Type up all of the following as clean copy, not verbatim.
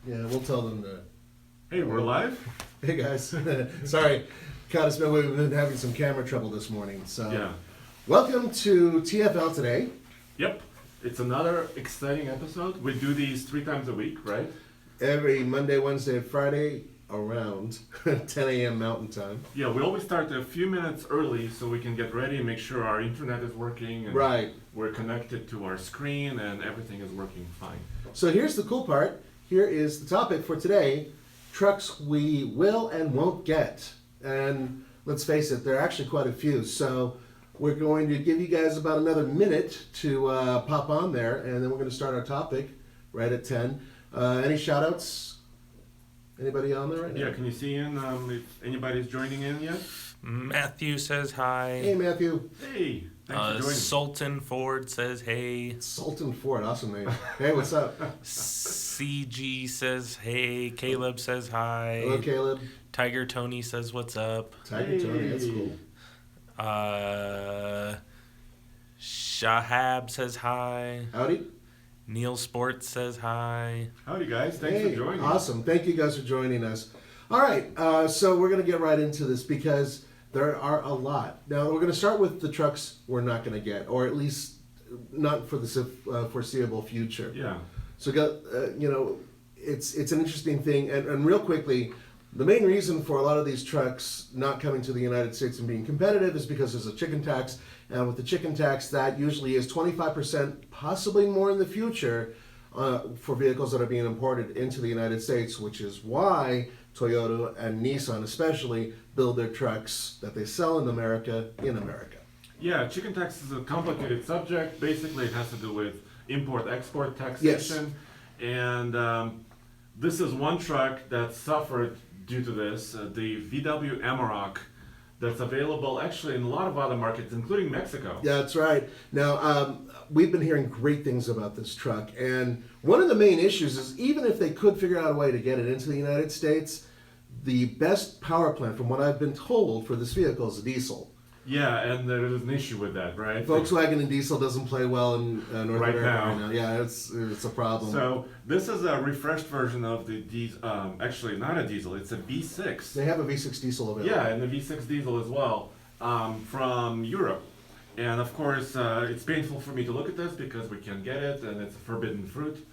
Yeah, we'll tell them to. Hey, we're live? Hey guys, sorry, caught us. We've been having some camera trouble this morning. So, Yeah. Welcome to TFL today. Yep. It's another exciting episode. We do these 3 times a week, right? Every Monday, Wednesday, and Friday around 10 a.m. Mountain Time. Yeah, we always start a few minutes early so we can get ready and make sure our internet is working and Right. we're connected to our screen and everything is working fine. So here's the cool part. Here is the topic for today: trucks we will and won't get. And let's face it, there are actually quite a few. So we're going to give you guys about another minute to pop on there, and then we're going to start our topic right at 10. Any shout outs? Anybody on there right now? Yeah, can you see in if anybody's joining in yet? Matthew says hi. Hey, Matthew. Hey, thanks for joining. Sultan Ford says hey. Sultan Ford, awesome name. Hey, what's up? CG says hey. Caleb says hi. Hello, Caleb. Tiger Tony says what's up. Tiger Tony, that's cool. Shahab says hi. Howdy. Neil Sports says hi. Howdy guys, thanks for joining. Awesome. Thank you guys for joining us. All right, so we're going to get right into this because there are a lot. Now, we're going to start with the trucks we're not going to get, or at least not for the foreseeable future. Yeah. So, it's an interesting thing. And real quickly, the main reason for a lot of these trucks not coming to the United States and being competitive is because there's a chicken tax. And with the chicken tax, that usually is 25%, possibly more in the future, for vehicles that are being imported into the United States, which is why Toyota and Nissan especially build their trucks that they sell in America. Yeah, chicken tax is a complicated subject. Basically, it has to do with import-export taxation. Yes. And this is one truck that suffered due to this, the VW Amarok, that's available actually in a lot of other markets, including Mexico. Yeah, that's right. Now, we've been hearing great things about this truck, and one of the main issues is even if they could figure out a way to get it into the United States, the best power plant, from what I've been told, for this vehicle is a diesel. Yeah, and there is an issue with that, right? Volkswagen and diesel doesn't play well in North Right America now. right now. Yeah, it's a problem. So this is a refreshed version of the diesel. Actually, not a diesel. It's a V6. They have a V6 diesel available. Yeah, and the V6 diesel as well, from Europe. And of course, it's painful for me to look at this because we can't get it, and it's a forbidden fruit.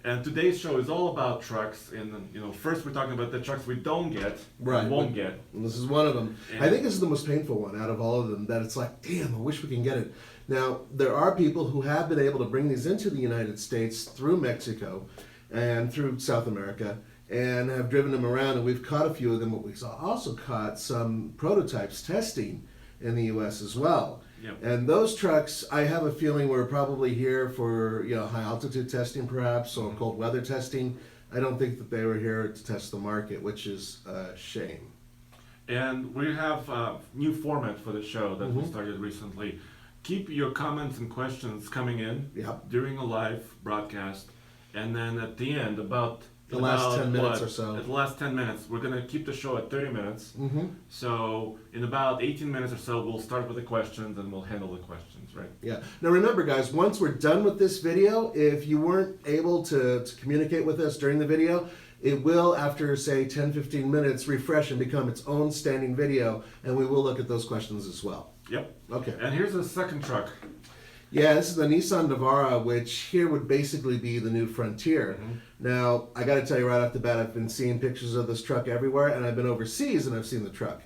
And today's show is all about trucks. And first we're talking about the trucks we don't get, Right. won't get. And this is one of them. And I think this is the most painful one out of all of them, that it's like, damn, I wish we can get it. Now, there are people who have been able to bring these into the United States through Mexico and through South America and have driven them around, and we've caught a few of them, but we've also caught some prototypes testing in the U.S. as well. Yep. And those trucks, I have a feeling, were probably here for high altitude testing perhaps, or cold weather testing. I don't think that they were here to test the market, which is a shame. And we have a new format for the show that we Mhm. started recently. Keep your comments and questions coming in Yep. during a live broadcast, and then at the end, The last 10 minutes or so. At the last 10 minutes, we're gonna keep the show at 30 minutes. Mm-hmm. So in about 18 minutes or so, we'll start with the questions and we'll handle the questions, right? Yeah. Now remember, guys, once we're done with this video, if you weren't able to communicate with us during the video, it will, after, say, 10, 15 minutes, refresh and become its own standing video, and we will look at those questions as well. Yep. Okay. And here's the second truck. Yeah, this is the Nissan Navara, which here would basically be the new Frontier. Mhm. Now, I got to tell you right off the bat, I've been seeing pictures of this truck everywhere, and I've been overseas and I've seen the truck.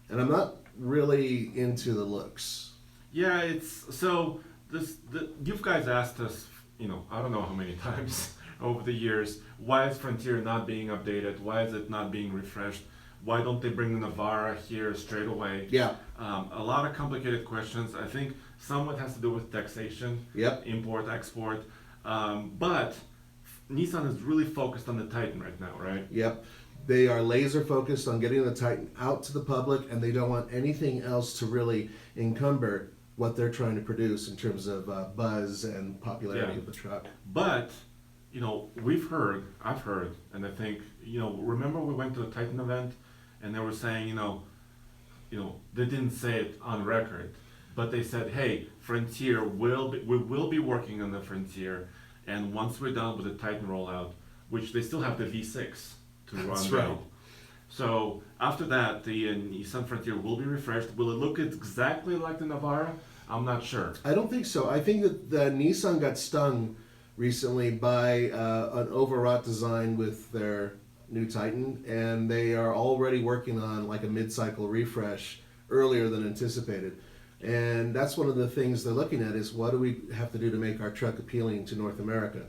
And I'm not really into the looks. Yeah, you guys asked us, I don't know how many times over the years, why is Frontier not being updated? Why is it not being refreshed? Why don't they bring the Navara here straight away? Yeah. A lot of complicated questions. I think some of it has to do with taxation, Yep. import, export. But Nissan is really focused on the Titan right now, right? Yep. They are laser focused on getting the Titan out to the public, and they don't want anything else to really encumber what they're trying to produce in terms of buzz and popularity Yeah. of the truck. But, I've heard, and I think, remember we went to the Titan event and they were saying, they didn't say it on record, but they said, hey, we will be working on the Frontier, and once we're done with the Titan rollout, which they still have the V6 to That's unveil. right. So after that, the Nissan Frontier will be refreshed. Will it look exactly like the Navara? I'm not sure. I don't think so. I think that the Nissan got stung recently by an overwrought design with their new Titan, and they are already working on like a mid-cycle refresh earlier than anticipated. And that's one of the things they're looking at is what do we have to do to make our truck appealing to North America?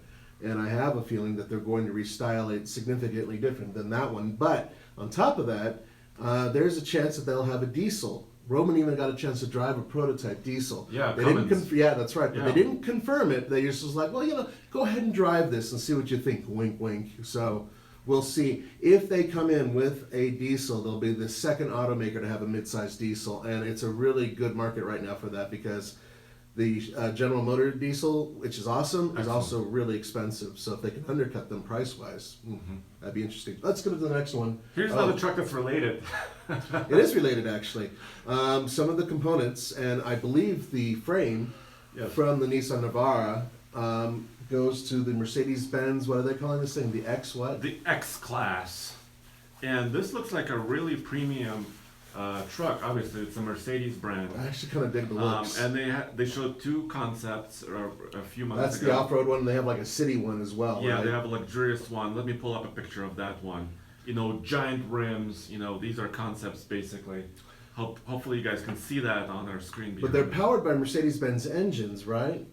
And I have a feeling that they're going to restyle it significantly different than that one. But on top of that, there's a chance that they'll have a diesel. Roman even got a chance to drive a prototype diesel. Yeah, they didn't Cummins. yeah, that's right. But Yeah. they didn't confirm it. They just was like, well, go ahead and drive this and see what you think. Wink, wink. So we'll see. If they come in with a diesel, they'll be the second automaker to have a mid-sized diesel. And it's a really good market right now for that because the General Motor diesel, which is awesome, is Excellent. also really expensive. So if they can undercut them price-wise, that'd be interesting. Let's go to the next one. Here's Oh. another truck that's related. It is related, actually. Some of the components, and I believe the frame Yes. from the Nissan Navara goes to the Mercedes-Benz, what are they calling this thing? The X what? The X-Class. And this looks like a really premium truck. Obviously, it's a Mercedes brand. I actually kind of dig the looks. And they showed two concepts a few months That's ago. the off-road one. They have like a city one as well, Yeah, right? they have a luxurious one. Let me pull up a picture of that one. Giant rims. These are concepts basically. Hopefully you guys can see that on our screen. But they're behind me. powered by Mercedes-Benz engines, right?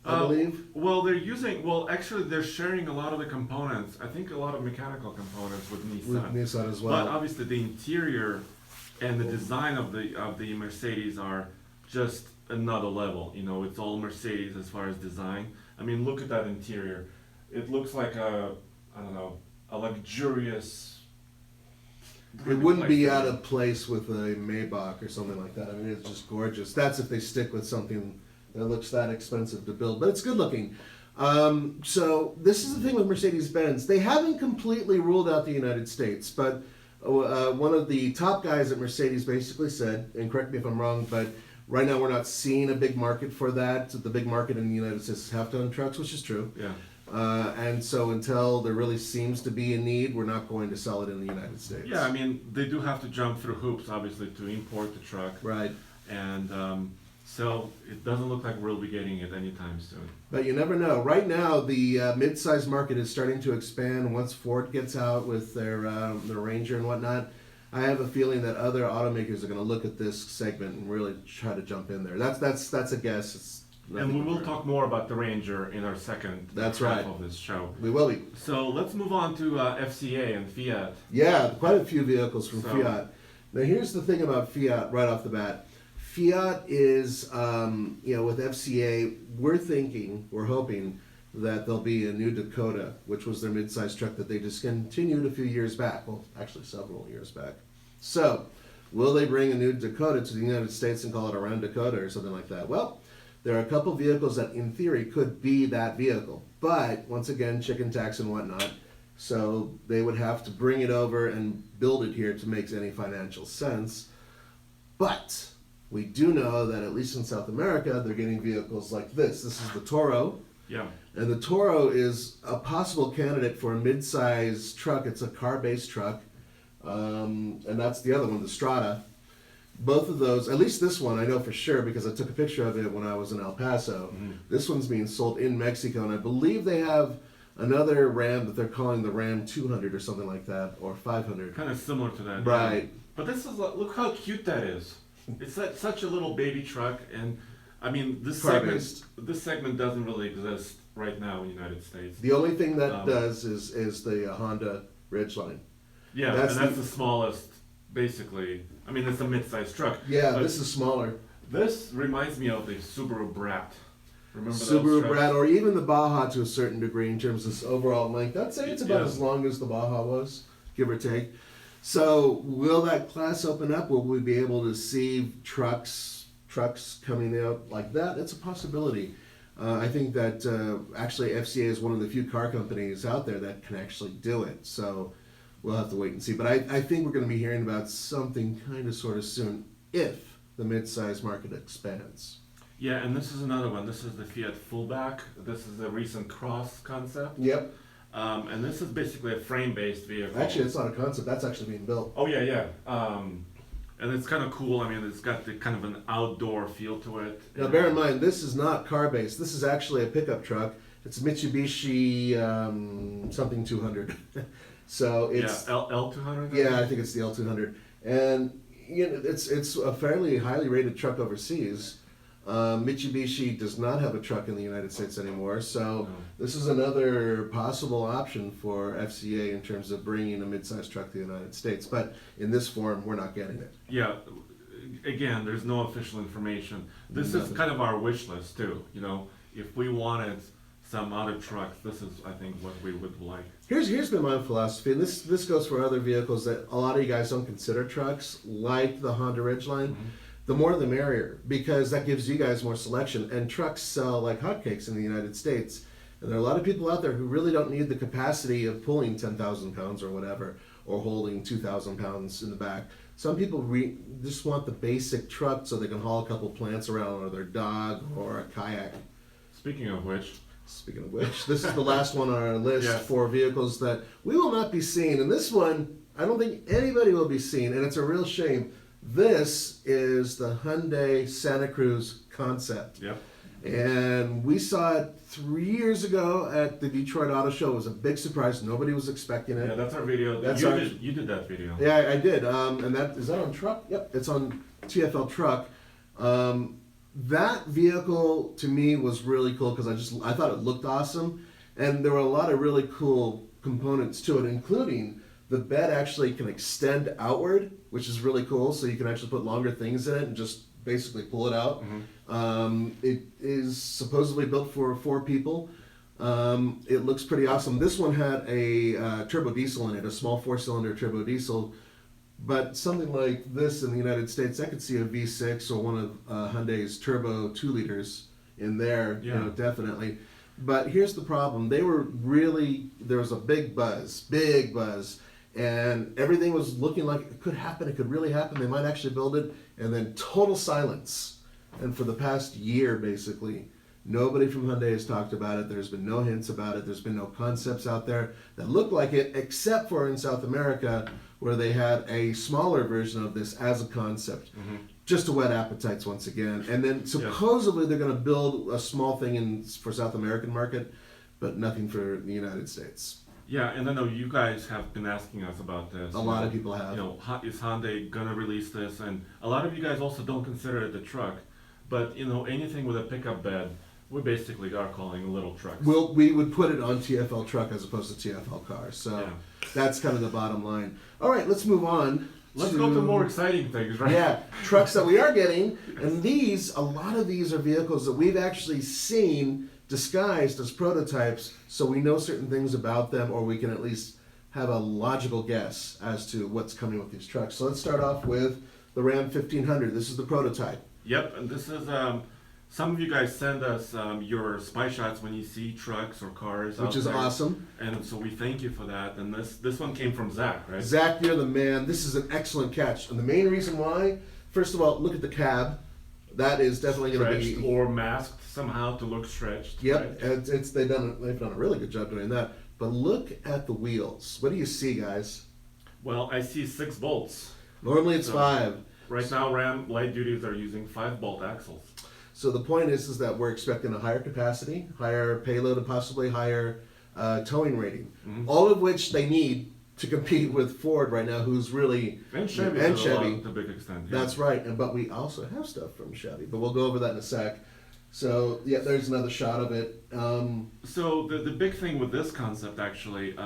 I believe. Well, actually they're sharing a lot of the components. I think a lot of mechanical components with Nissan. With Nissan as well. But obviously the interior and the design of the Mercedes are just another level. It's all Mercedes as far as design. I mean, look at that interior. It looks like a luxurious. It wouldn't be place. out of place with a Maybach or something like that. I mean, it's just gorgeous. That's if they stick with something that looks that expensive to build, but it's good looking. So this is the thing with Mercedes-Benz. They haven't completely ruled out the United States, but one of the top guys at Mercedes basically said, and correct me if I'm wrong, but right now we're not seeing a big market for that. The big market in the United States is half-ton trucks, which is true. Yeah. And so until there really seems to be a need, we're not going to sell it in the United States. Yeah, I mean, they do have to jump through hoops, obviously, to import the truck. Right. And so it doesn't look like we'll be getting it anytime soon. But you never know. Right now, the mid-size market is starting to expand once Ford gets out with their Ranger and whatnot. I have a feeling that other automakers are going to look at this segment and really try to jump in there. That's a guess. It's And we will talk more about the Ranger in our second That's half right. of this show. We will be. So let's move on to FCA and Fiat. Yeah, quite a few vehicles from So- Fiat. Now, here's the thing about Fiat right off the bat. Fiat is, with FCA, we're hoping that there'll be a new Dakota, which was their mid-sized truck that they discontinued a few years back. Well, actually several years back. So, will they bring a new Dakota to the United States and call it a Round Dakota or something like that? Well, there are a couple vehicles that, in theory, could be that vehicle. But, once again, chicken tax and whatnot. So, they would have to bring it over and build it here to make any financial sense. But, we do know that, at least in South America, they're getting vehicles like this. This is the Toro. Yeah. And the Toro is a possible candidate for a mid-size truck. It's a car-based truck. And that's the other one, the Strata. Both of those, at least this one, I know for sure because I took a picture of it when I was in El Paso. This one's being sold in Mexico, and I believe they have another Ram that they're calling the Ram 200 or something like that, or 500. Kind of similar to that. Right. Yeah. But this is, look how cute that is. It's such a little baby truck, and I mean, this segment doesn't really exist right now in the United States. The only thing that does is the Honda Ridgeline. Yeah, That's and that's the smallest, basically. I mean, it's a mid-sized truck. Yeah, but this is smaller. This reminds me of the Subaru Brat. Remember Subaru those trucks? Brat, or even the Baja to a certain degree in terms of its overall length. I'd say it's about Yeah. as long as the Baja was, give or take. So, will that class open up? Will we be able to see trucks coming out like that? It's a possibility. I think that actually FCA is one of the few car companies out there that can actually do it. So, we'll have to wait and see. But I think we're going to be hearing about something kind of sort of soon if the mid-size market expands. Yeah, and this is another one. This is the Fiat Fullback. This is a recent cross concept. Yep. And this is basically a frame-based vehicle. Actually, it's not a concept. That's actually being built. Oh yeah. And it's kind of cool. I mean, it's got the kind of an outdoor feel to it. Now, bear in mind, this is not car-based. This is actually a pickup truck. It's a Mitsubishi something 200. So it's L200. yeah, I think it's the L200, and you know it's a fairly highly rated truck overseas. Mitsubishi does not have a truck in the United States anymore, so this is another possible option for FCA in terms of bringing a mid-sized truck to the United States. But in this form, we're not getting it. Yeah. Again, there's no official information. This is kind of our wish list too. You know, if we wanted some other trucks, this is, I think, what we would like. Here's been my philosophy, and this goes for other vehicles that a lot of you guys don't consider trucks, like the Honda Ridgeline. The more the merrier, because that gives you guys more selection. And trucks sell like hotcakes in the United States. And there are a lot of people out there who really don't need the capacity of pulling 10,000 pounds or whatever, or holding 2,000 pounds in the back. Some people just want the basic truck so they can haul a couple plants around, or their dog, or a kayak. Speaking of which, This is the last one on our list for vehicles that we will not be seeing. And this one, I don't think anybody will be seeing, and it's a real shame. This is the Hyundai Santa Cruz concept. Yep. And we saw it 3 years ago at the Detroit Auto Show. It was a big surprise. Nobody was expecting it. Yeah, that's our video. You did that video. Yeah, I did. And is that on truck? Yep, it's on TFL truck. That vehicle to me was really cool because I thought it looked awesome, and there were a lot of really cool components to it, including the bed actually can extend outward, which is really cool. So you can actually put longer things in it and just basically pull it out. It is supposedly built for 4 people. It looks pretty awesome. This one had a turbo diesel in it, a small 4-cylinder turbo diesel. But something like this in the United States, I could see a V6 or one of Hyundai's turbo 2 liters in there, you know, definitely. But here's the problem. There was a big buzz, and everything was looking like it could happen, it could really happen, they might actually build it, and then total silence. And for the past year, basically, nobody from Hyundai has talked about it. There's been no hints about it. There's been no concepts out there that look like it, except for in South America, where they had a smaller version of this as a concept, just to whet appetites once again. And then supposedly they're going to build a small thing for South American market, but nothing for the United States. Yeah, and I know you guys have been asking us about this. A lot of people have. You know, is Hyundai gonna release this? And a lot of you guys also don't consider it a truck, but you know, anything with a pickup bed, we basically are calling little trucks. We would put it on TFL truck as opposed to TFL car. So that's kind of the bottom line. All right, let's move on. Let's go to more exciting things, right? Yeah, trucks that we are getting, and a lot of these are vehicles that we've actually seen disguised as prototypes, so we know certain things about them, or we can at least have a logical guess as to what's coming with these trucks. So let's start off with the Ram 1500. This is the prototype. Yep, and this is some of you guys send us your spy shots when you see trucks or cars, which is awesome. And so we thank you for that. And this one came from Zach, right? Zach, you're the man. This is an excellent catch, and the main reason why, first of all, look at the cab. That is definitely going to be or masked somehow to look stretched. Yep, right? they've done a really good job doing that. But look at the wheels. What do you see, guys? Well, I see 6 bolts. Normally it's 5. Right now, Ram light duties are using 5-bolt axles. So the point is that we're expecting a higher capacity, higher payload, and possibly higher towing rating. All of which they need to compete with Ford right now, who's really and Chevy to a big extent. Yeah. That's right, but we also have stuff from Chevy, but we'll go over that in a sec. So yeah, there's another shot of it. So the big thing with this concept actually, it's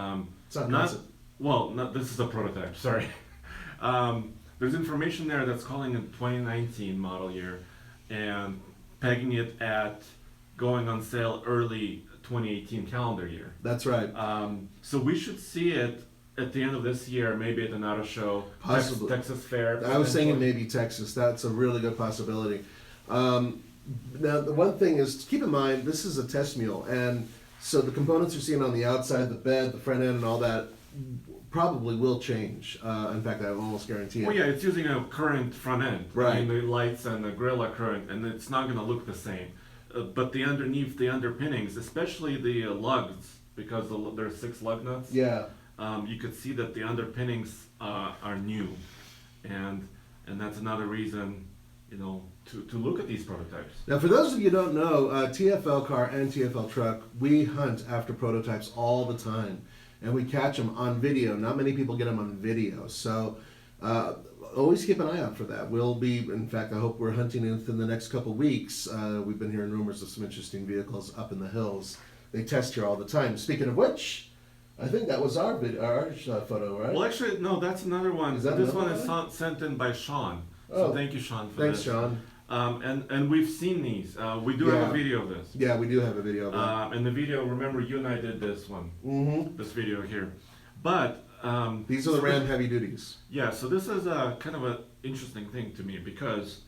not concept. Well, this is a prototype. Sorry. There's information there that's calling it 2019 model year, and pegging it at going on sale early 2018 calendar year. That's right. So we should see it at the end of this year, maybe at an auto show, possibly Texas Fair. I was thinking maybe Texas. That's a really good possibility. Now, the one thing is to keep in mind, this is a test mule, and so the components you're seeing on the outside, the bed, the front end, and all that, probably will change. In fact, I almost guarantee it. Well, yeah, it's using a current front end. Right. I mean, the lights and the grill are current, and it's not going to look the same. But the underneath, the underpinnings, especially the lugs because there's 6 lug nuts. Yeah. You could see that the underpinnings are new, and that's another reason, to look at these prototypes. Now, for those of you who don't know, TFL car and TFL truck, we hunt after prototypes all the time, and we catch them on video. Not many people get them on video, so always keep an eye out for that. We'll be, in fact, I hope we're hunting within the next couple weeks. We've been hearing rumors of some interesting vehicles up in the hills. They test here all the time. Speaking of which, I think that was our photo, right? Well, actually, no, that's another one. Is that this another one is sent in by Sean. Oh. So thank you, Sean, for Thanks, this. Sean. And we've seen these. We do have Yeah. a video of this. Yeah, we do have a video of that. And the video, remember, you and I did this one. Mm-hmm. This video here. But These are the Ram heavy duties. yeah, so this is kind of an interesting thing to me because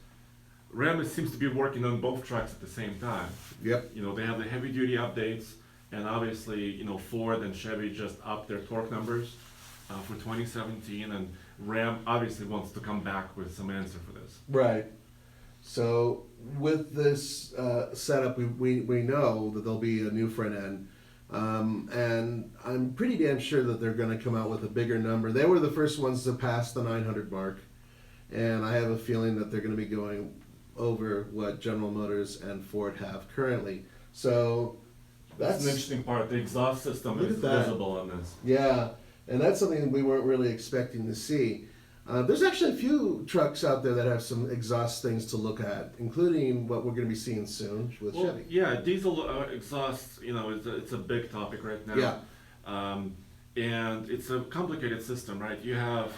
Ram seems to be working on both trucks at the same time. Yep. They have the heavy duty updates, and obviously, Ford and Chevy just upped their torque numbers for 2017, and Ram obviously wants to come back with some answer for this. Right. So with this setup, we know that there'll be a new front end. And I'm pretty damn sure that they're going to come out with a bigger number. They were the first ones to pass the 900 mark, and I have a feeling that they're going to be going over what General Motors and Ford have currently. So That's an interesting part. The exhaust system Look is at that. visible on this. yeah, and that's something we weren't really expecting to see. There's actually a few trucks out there that have some exhaust things to look at, including what we're going to be seeing soon with Well, Chevy. yeah, diesel exhaust, it's a big topic right now. Yeah. And it's a complicated system, right? You have,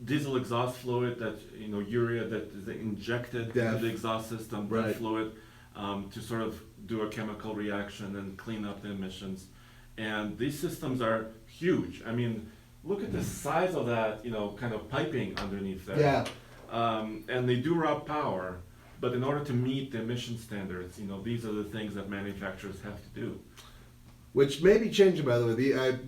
diesel exhaust fluid that, urea that is injected Yeah. into the exhaust system, Right. that fluid, to sort of do a chemical reaction and clean up the emissions. And these systems are huge. I mean, look at the size of that, kind of piping underneath there. Yeah. And they do raw power, but in order to meet the emission standards, these are the things that manufacturers have to do. Which may be changing, by the way.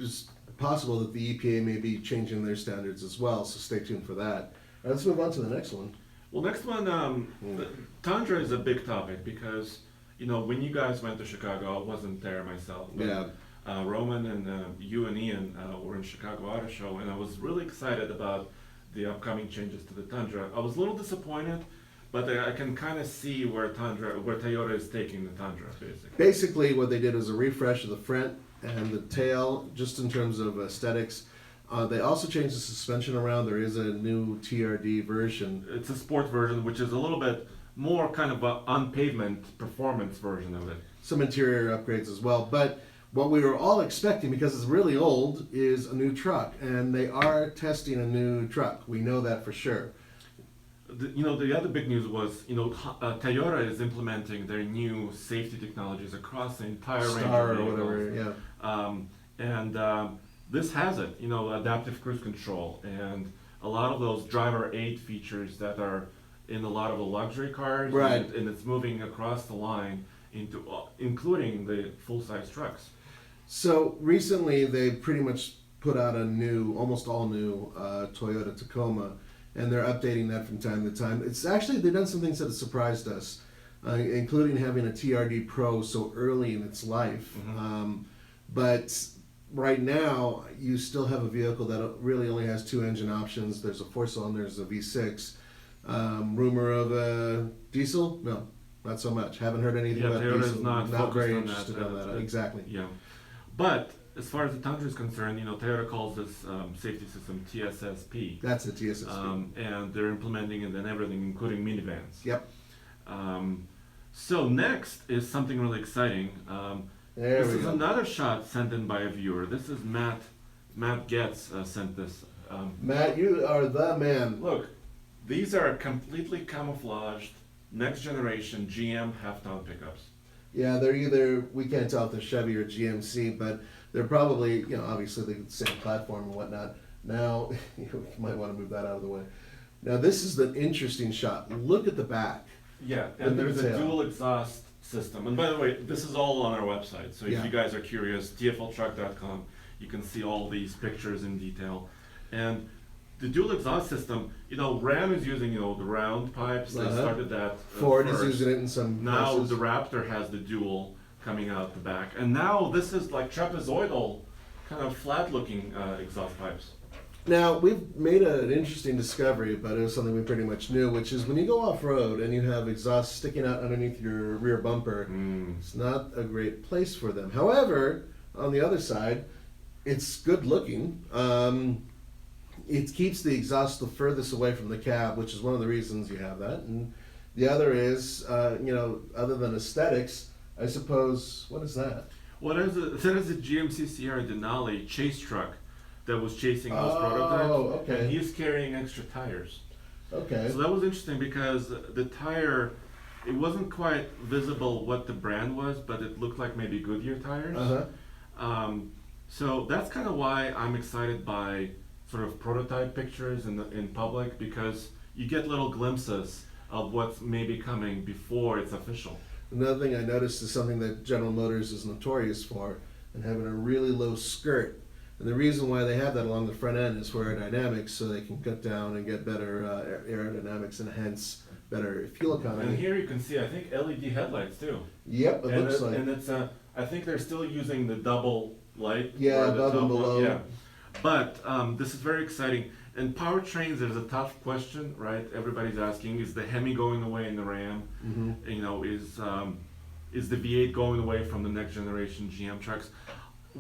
It's possible that the EPA may be changing their standards as well, so stay tuned for that. All right, let's move on to the next one. Well, next one, the Tundra is a big topic because, when you guys went to Chicago, I wasn't there myself. But, Yeah. Roman and you and Ian were in Chicago Auto Show, and I was really excited about the upcoming changes to the Tundra. I was a little disappointed, but I can kind of see where Toyota is taking the Tundra, basically. Basically, what they did was a refresh of the front and the tail, just in terms of aesthetics. They also changed the suspension around. There is a new TRD version. It's a sport version, which is a little bit more kind of a on-pavement performance version of it. Some interior upgrades as well. But what we were all expecting, because it's really old, is a new truck. And they are testing a new truck. We know that for sure. The other big news was, Toyota is implementing their new safety technologies across the entire range Star of or vehicles. whatever, yeah. And this has it, adaptive cruise control and a lot of those driver aid features that are in a lot of the luxury cars. Right. And it's moving across the line into, including the full-size trucks. So recently, they pretty much put out a new, almost all new Toyota Tacoma, and they're updating that from time to time. It's actually, they've done some things that have surprised us, including having a TRD Pro so early in its life. Mm-hmm. But right now, you still have a vehicle that really only has 2 engine options. There's a 4-cylinder, there's a V6. Rumor of a diesel? No, not so much. Haven't heard anything Yeah, about Toyota's diesel. not focused very on that. interested on that. Exactly. Yeah. But as far as the Tundra is concerned, Toyota calls this safety system TSSP. That's a TSSP. And they're implementing it in everything, including minivans. Yep. So next is something really exciting. There This we is go. another shot sent in by a viewer. This is Matt. Matt Getz sent this. Matt, you are the man. Look, these are completely camouflaged next generation GM half-ton pickups. Yeah, they're either, we can't tell if they're Chevy or GMC, but they're probably, obviously the same platform and whatnot. Now, you might want to move that out of the way. Now, this is the interesting shot. Look at the back. Yeah, Look and at there's the a tail. dual exhaust system. And by the way, this is all on our website. So if Yeah. you guys are curious, TFLtruck.com, you can see all these pictures in detail. And the dual exhaust system, Ram is using, the round pipes. They Uh-huh. started that Ford is first. using it in some Now places. the Raptor has the dual, coming out the back. And now this is like trapezoidal, kind of flat-looking exhaust pipes. Now, we've made an interesting discovery, but it was something we pretty much knew, which is when you go off-road and you have exhaust sticking out underneath your rear bumper, it's not a great place for them. However, on the other side, it's good looking. It keeps the exhaust the furthest away from the cab, which is one of the reasons you have that. And the other is, other than aesthetics, I suppose, what is that? That is a GMC Sierra Denali chase truck that was chasing those prototypes. Oh, okay. And he's carrying extra tires. Okay. So that was interesting because the tire, it wasn't quite visible what the brand was, but it looked like maybe Goodyear tires. So that's kind of why I'm excited by sort of prototype pictures in public, because you get little glimpses of what's maybe coming before it's official. Another thing I noticed is something that General Motors is notorious for, and having a really low skirt. And the reason why they have that along the front end is for aerodynamics, so they can cut down and get better aerodynamics and hence better fuel economy. And here you can see, I think, LED headlights too. Yep, it looks like. And it's I think they're still using the double light. Yeah, above and below. Yeah. But this is very exciting. And powertrains, there's a tough question, right? Everybody's asking: is the Hemi going away in the Ram? Is the V8 going away from the next generation GM trucks?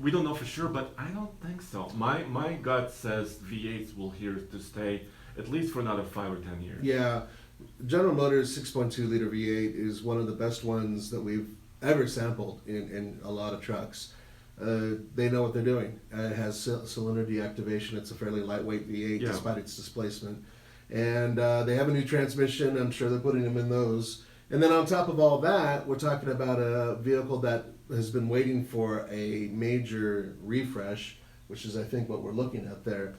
We don't know for sure, but I don't think so. My gut says V8s will here to stay at least for another 5 or 10 years. Yeah, General Motors 6.2 liter V8 is one of the best ones that we've ever sampled in a lot of trucks. They know what they're doing. It has cylinder deactivation. It's a fairly lightweight V8 despite its displacement. And they have a new transmission. I'm sure they're putting them in those. And then on top of all that, we're talking about a vehicle that has been waiting for a major refresh, which is I think what we're looking at there.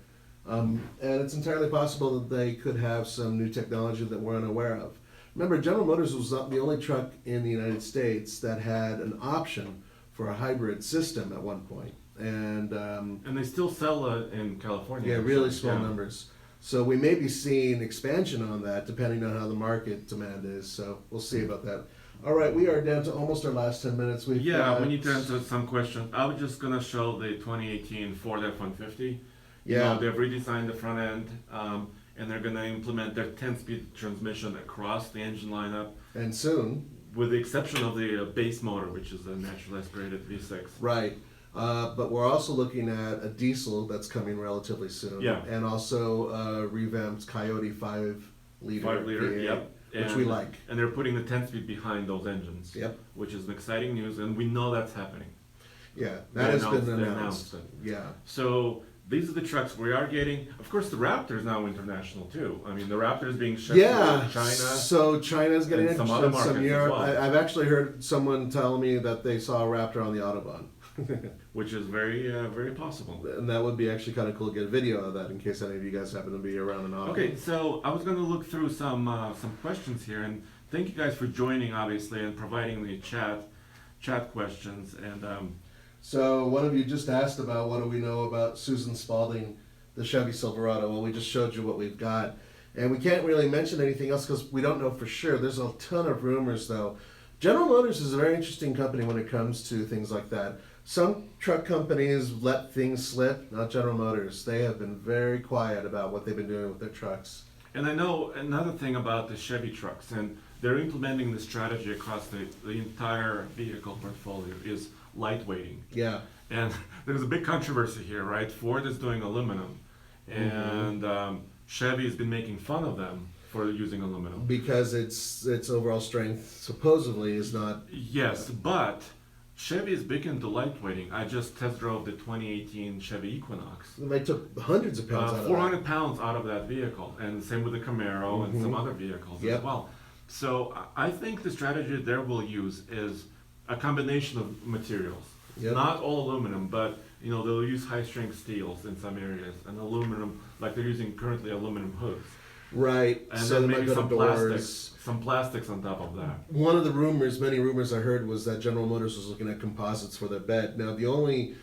And it's entirely possible that they could have some new technology that we're unaware of. Remember, General Motors was the only truck in the United States that had an option for a hybrid system at one point. And they still sell in California. Yeah, really small numbers. So we may be seeing expansion on that depending on how the market demand is. So we'll see about that. All right, we are down to almost our last 10 minutes. We need to answer some questions. I was just going to show the 2018 Ford F-150. Yeah. They've redesigned the front end, and they're going to implement their 10-speed transmission across the engine lineup. And soon. With the exception of the base motor, which is a naturally aspirated V6. Right. But we're also looking at a diesel that's coming relatively soon. Yeah. And also revamped Coyote 5-liter V8, yep. which we like. And they're putting the 10-speed behind those engines. Yep. Which is an exciting news, and we know that's happening. Yeah, that has been announced. Yeah. So these are the trucks we are getting. Of course, the Raptor is now international too. I mean, the Raptor is being shipped to China. So China's getting and it. Some other markets some Europe. as well. I've actually heard someone tell me that they saw a Raptor on the Autobahn. Which is very, very possible. And that would be actually kind of cool to get a video of that in case any of you guys happen to be around an Autobahn. Okay, so I was going to look through some questions here, and thank you guys for joining, obviously, and providing the chat questions. And so one of you just asked about what do we know about Susan Spalding, the Chevy Silverado. Well, we just showed you what we've got, and we can't really mention anything else because we don't know for sure. There's a ton of rumors, though. General Motors is a very interesting company when it comes to things like that. Some truck companies let things slip, not General Motors. They have been very quiet about what they've been doing with their trucks. And I know another thing about the Chevy trucks, and they're implementing the strategy across the entire vehicle portfolio, is lightweighting. Yeah. And there's a big controversy here, right? Ford is doing aluminum, and Chevy has been making fun of them for using aluminum. Because its overall strength supposedly is not... Yes, but Chevy is big into lightweighting. I just test drove the 2018 Chevy Equinox. They took hundreds of pounds out of that. 400 pounds out of that vehicle, and same with the Camaro and some other vehicles as well. So I think the strategy they will use is a combination of materials. Not all aluminum, but they'll use high-strength steels in some areas, and aluminum, like they're using currently aluminum hoods. Right. And so then they maybe might go to some plastics on top of that. One of the many rumors I heard was that General Motors was looking at composites for their bed. Now, the only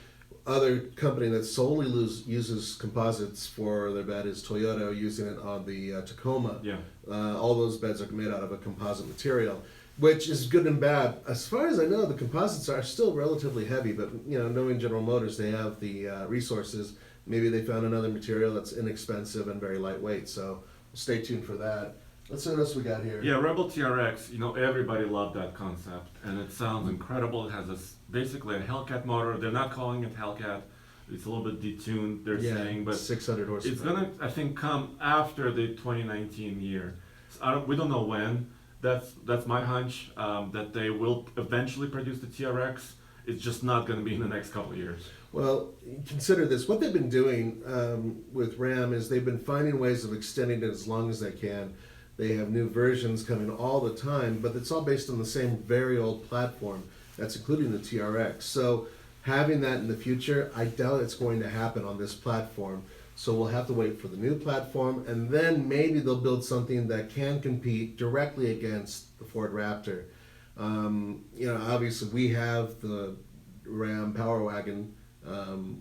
other company that solely uses composites for their bed is Toyota, using it on the Tacoma. Yeah. All those beds are made out of a composite material. which is good and bad. As far as I know, the composites are still relatively heavy, but knowing General Motors, they have the resources. Maybe they found another material that's inexpensive and very lightweight. So stay tuned for that. Let's see what else we got here. Yeah, Rebel TRX, everybody loved that concept, and it sounds incredible. It has basically a Hellcat motor. They're not calling it Hellcat. It's a little bit detuned, they're saying, but 600 horsepower. it's gonna, I think, come after the 2019 year. So we don't know when. That's my hunch, that they will eventually produce the TRX. It's just not going to be in the next couple of years. Well, consider this. What they've been doing with Ram is they've been finding ways of extending it as long as they can. They have new versions coming all the time, but it's all based on the same very old platform. That's including the TRX. So having that in the future, I doubt it's going to happen on this platform. So we'll have to wait for the new platform, and then maybe they'll build something that can compete directly against the Ford Raptor. Obviously we have the Ram Power Wagon,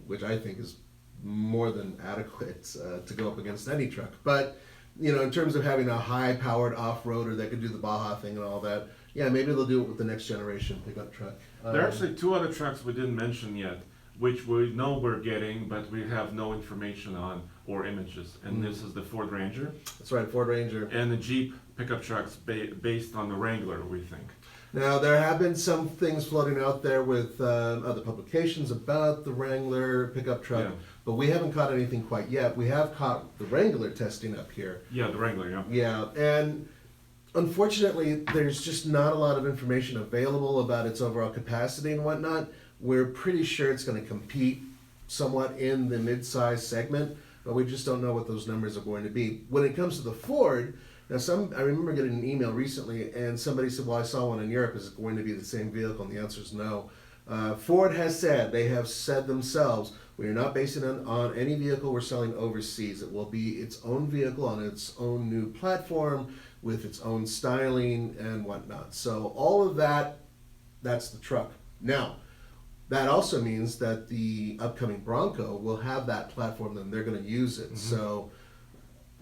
which I think is more than adequate to go up against any truck. But in terms of having a high-powered off-roader that could do the Baja thing and all that, yeah, maybe they'll do it with the next generation pickup truck. There are actually two other trucks we didn't mention yet, which we know we're getting, but we have no information on or images. And this is the Ford Ranger That's right, Ford Ranger. and the Jeep pickup trucks based on the Wrangler, we think. Now, there have been some things floating out there with other publications about the Wrangler pickup truck, Yeah. but we haven't caught anything quite yet. We have caught the Wrangler testing up here. Yeah, the Wrangler, yeah. Yeah, and unfortunately, there's just not a lot of information available about its overall capacity and whatnot. We're pretty sure it's going to compete somewhat in the mid-size segment, but we just don't know what those numbers are going to be. When it comes to the Ford, now I remember getting an email recently, and somebody said, well, I saw one in Europe. Is it going to be the same vehicle? And the answer is no. Ford has said, they have said themselves, we are not basing it on any vehicle we're selling overseas. It will be its own vehicle on its own new platform with its own styling and whatnot. So all of that, that's the truck. Now, that also means that the upcoming Bronco will have that platform, and they're going to use it. So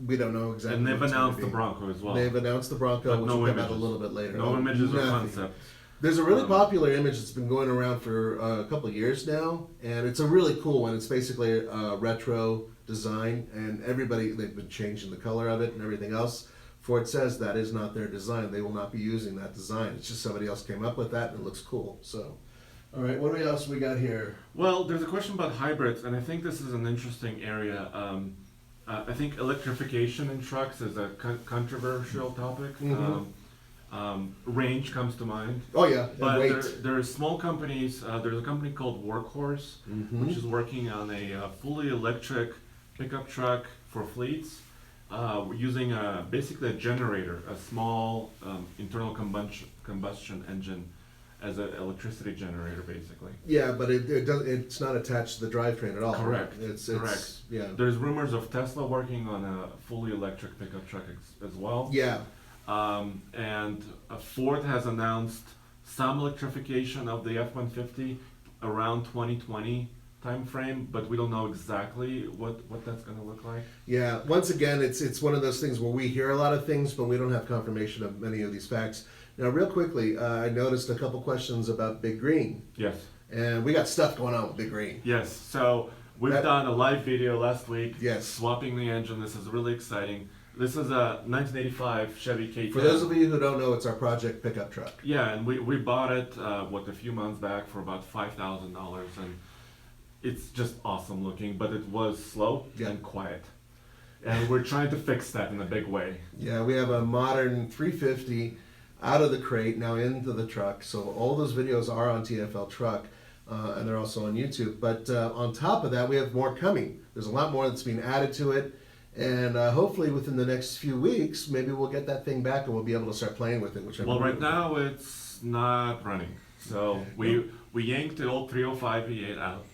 we don't know exactly. And they've what it's gonna announced the be. Bronco as well. They've announced the Bronco, But which no will come out a images. little bit later. No images or Nothing. concept. There's a really popular image that's been going around for a couple of years now, and it's a really cool one. It's basically a retro design, and they've been changing the color of it and everything else. Ford says that is not their design. They will not be using that design. It's just somebody else came up with that, and it looks cool. So, all right, what else we got here? Well, there's a question about hybrids, and I think this is an interesting area. I think electrification in trucks is a controversial topic. Range comes to mind. Oh yeah, and But weight. there are small companies. There's a company called Workhorse, which is working on a fully electric pickup truck for fleets, using basically a generator, a small internal combustion engine, as an electricity generator, basically. Yeah, but it's not attached to the drivetrain at all. Correct. It's Correct. Yeah. There's rumors of Tesla working on a fully electric pickup truck as well. Yeah. And Ford has announced some electrification of the F-150 around 2020 timeframe, but we don't know exactly what that's going to look like. Yeah. Once again, it's one of those things where we hear a lot of things, but we don't have confirmation of many of these facts. Now, real quickly, I noticed a couple questions about Big Green, Yes. and we got stuff going on with Big Green. Yes. So we've done a live video last week. Yes. Swapping the engine. This is really exciting. This is a 1985 Chevy K10. For those of you who don't know, it's our project pickup truck. Yeah, and we bought it a few months back for about $5,000, and it's just awesome looking, but it was slow and quiet. And we're trying to fix that in a big way. Yeah, we have a modern 350 out of the crate, now into the truck. So all those videos are on TFL Truck, and they're also on YouTube. But on top of that, we have more coming. There's a lot more that's being added to it. And hopefully within the next few weeks, maybe we'll get that thing back and we'll be able to start playing with it. Well, right now it's not running. So we yanked the old 305 V8 out.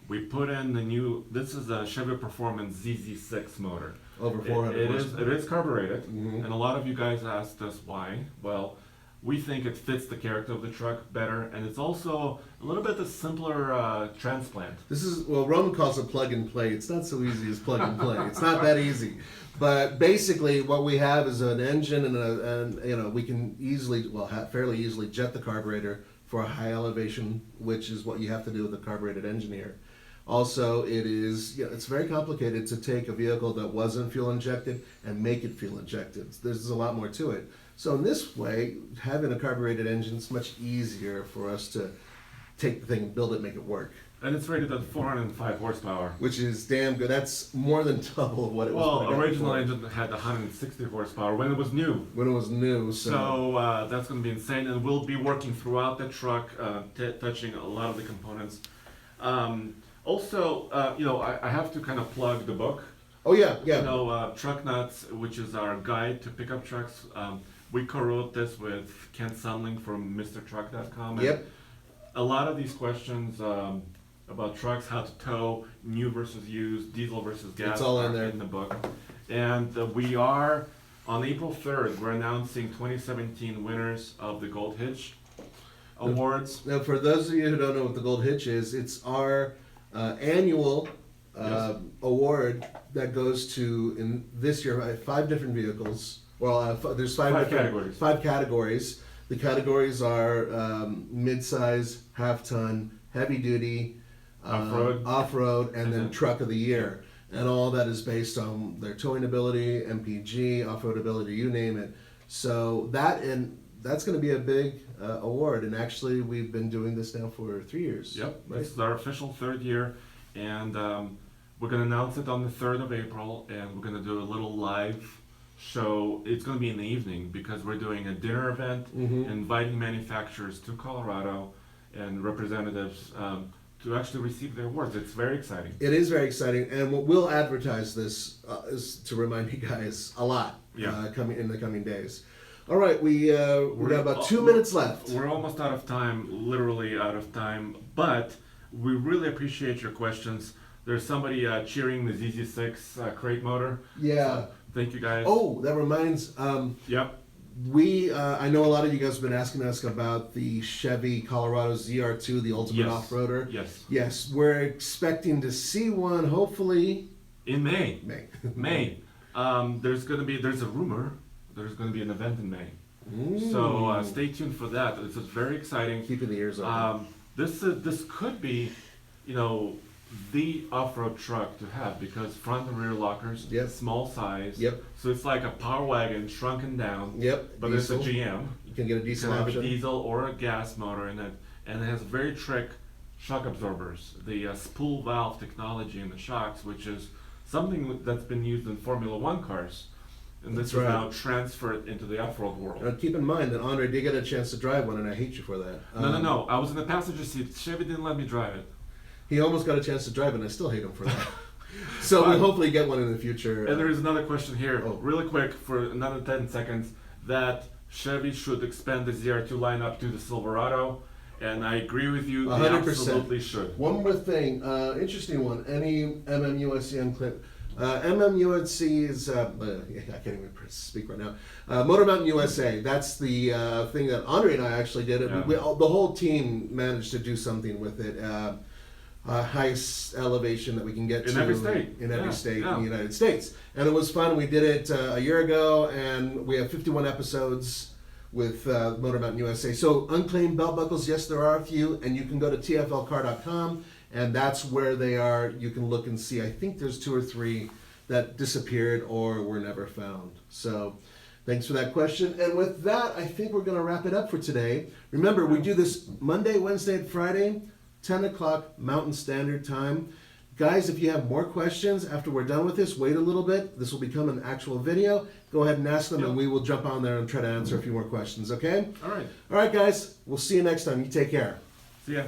We put in the new, this is a Chevy Performance ZZ6 motor. Over 400 It horsepower. is carbureted, Mhm. and a lot of you guys asked us why. Well, we think it fits the character of the truck better, and it's also a little bit a simpler transplant. This is, well, Roman calls it plug and play. It's not so easy as plug and play. It's not that easy. But basically, what we have is an engine, and we can easily, fairly easily jet the carburetor for a high elevation, which is what you have to do with a carbureted engine here. Also, it's very complicated to take a vehicle that wasn't fuel injected and make it fuel injected. There's a lot more to it. So in this way, having a carbureted engine is much easier for us to take the thing, build it, make it work. And it's rated at 405 horsepower. Which is damn good. That's more than double of what it was. Well, original engine had 160 horsepower when it was new. When it was new, so that's going to be insane, and we'll be working throughout the truck, touching a lot of the components. Also, I have to kind of plug the book. Oh yeah. Truck Nuts, which is our guide to pickup trucks. We co-wrote this with Kent Sunling from MrTruck.com. Yep. A lot of these questions about trucks, how to tow, new versus used, diesel versus gas, it's all in there in the book. And we are, on April 3rd, we're announcing 2017 winners of the Gold Hitch Awards. Now, for those of you who don't know what the Gold Hitch is, it's our annual award that goes to, in this year, 5 different vehicles. Well, there's 5 categories. 5 categories. The categories are mid-size, half-ton, heavy-duty, off-road, and then truck of the year. And all that is based on their towing ability, MPG, off-road ability, you name it. So that's going to be a big award. And actually, we've been doing this now for 3 years. Yep, right? This is our official 3rd year. And we're going to announce it on the 3rd of April. And we're going to do a little live show. It's going to be in the evening because we're doing a dinner event, inviting manufacturers to Colorado and representatives to actually receive their awards. It's very exciting. It is very exciting, and we'll advertise this is to remind you guys a lot coming in the coming days. All right, we got about 2 minutes left. We're almost out of time, literally out of time, but we really appreciate your questions. There's somebody cheering the ZZ6 crate motor. Yeah. So thank you guys. Oh, that reminds. Yep. I know a lot of you guys have been asking us about the Chevy Colorado ZR2, the ultimate off-roader. Yes. Yes, we're expecting to see one hopefully in May. May. There's a rumor there's going to be an event in May. So stay tuned for that. It's very exciting. Keeping the ears open. This could be, the off-road truck to have because front and rear lockers, small size. Yep. So it's like a Power Wagon shrunken down. Yep. But diesel. it's a GM. You can get a diesel You can option. have a diesel or a gas motor in it, and it has very trick shock absorbers. The spool valve technology in the shocks, which is something that's been used in Formula One cars. And this is now transferred into the off-road world. Now, keep in mind that Andre did get a chance to drive one, and I hate you for that. No. I was in the passenger seat. Chevy didn't let me drive it. He almost got a chance to drive it, and I still hate him for that. So we'll hopefully get one in the future. And there is another question here, really quick, for another 10 seconds, that Chevy should expand the ZR2 lineup to the Silverado. And I agree with you, 100%. They absolutely should. One more thing, interesting one. Any MMUSC unclip. MMUSC is, I can't even speak right now. Motor Mountain USA, that's the thing that Andre and I actually did. Yeah. The whole team managed to do something with it. Highest elevation that we can get in to every state. in every state in the United States. And it was fun. We did it a year ago, and we have 51 episodes with Motor Mountain USA. So unclaimed belt buckles, yes, there are a few, and you can go to TFLcar.com, and that's where they are. You can look and see. I think there's 2 or 3 that disappeared or were never found. So thanks for that question. And with that, I think we're going to wrap it up for today. Remember, we do this Monday, Wednesday, and Friday, 10 o'clock Mountain Standard Time. Guys, if you have more questions after we're done with this, wait a little bit. This will become an actual video. Go ahead and ask them, and we will jump on there and try to answer a few more questions, okay? All right. All right, guys. We'll see you next time. You take care. See ya.